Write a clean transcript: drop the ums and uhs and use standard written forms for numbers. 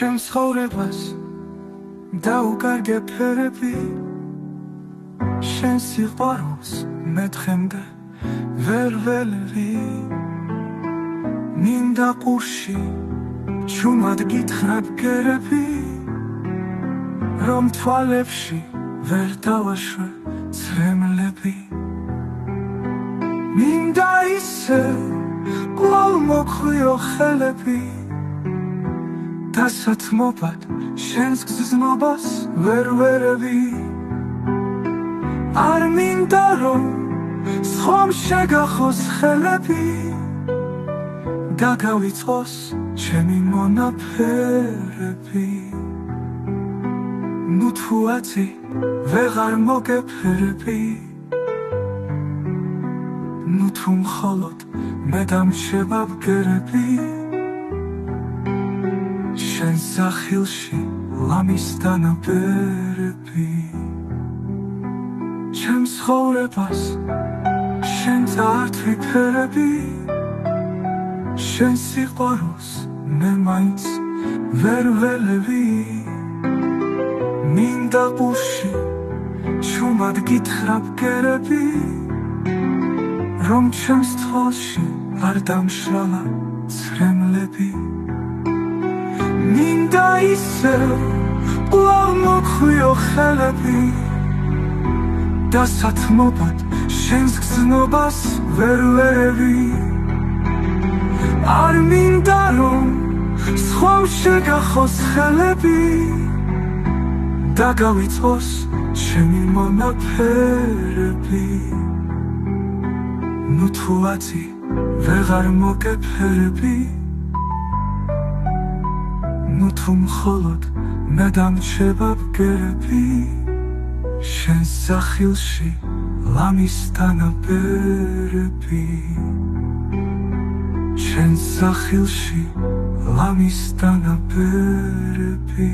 ჩემს ცხოვრებას დაუკარგე ფერები შენ სიყვარულს მე დღემდე ვერ ველევი მინდა ყურში ჩუმად გითხრა ბგერები რომ თვალებში ვერ დავაშვე ცრემლები მინდა ისევ კვლავ მოხვიო ხელები დასათმობად შენს გზნობას ვერ ვერევი არ მინდა რომ სხვამ შეგახოს ხელები და გავიწყოს ჩემი მონაფერები ნუ თუ აცი ვეღარ მოგეფერები ნუ თუ მხოლოდ მე დამრჩება ბგერები შენ სახილში ლამის დანაბერები ჩემს ცხოვრებას შენ წაართვი ფერები შენ სიყვარულს მე მაინც ვერ ველევი მინდა ყურში ჩუმად გითხრა ბგერები რომ ჩემს თვალში არ დამშრალა ცრემლები მინდა ისევ კვლავ მოხვიო ხელები დასათმობად შენს გზნობას ვერ ვერევი არ მინდა რომ სხვამ შეგახოს ხელები და გავიწყოს ჩემი მონაფერები ნუ თუ აცი ვეღარ მოგეფერები ნუ თუ მხოლოდ მე დამრჩება ბგერები შენ სახილში ლამის დანაბერები შენ სახილში ლამის დანაბერები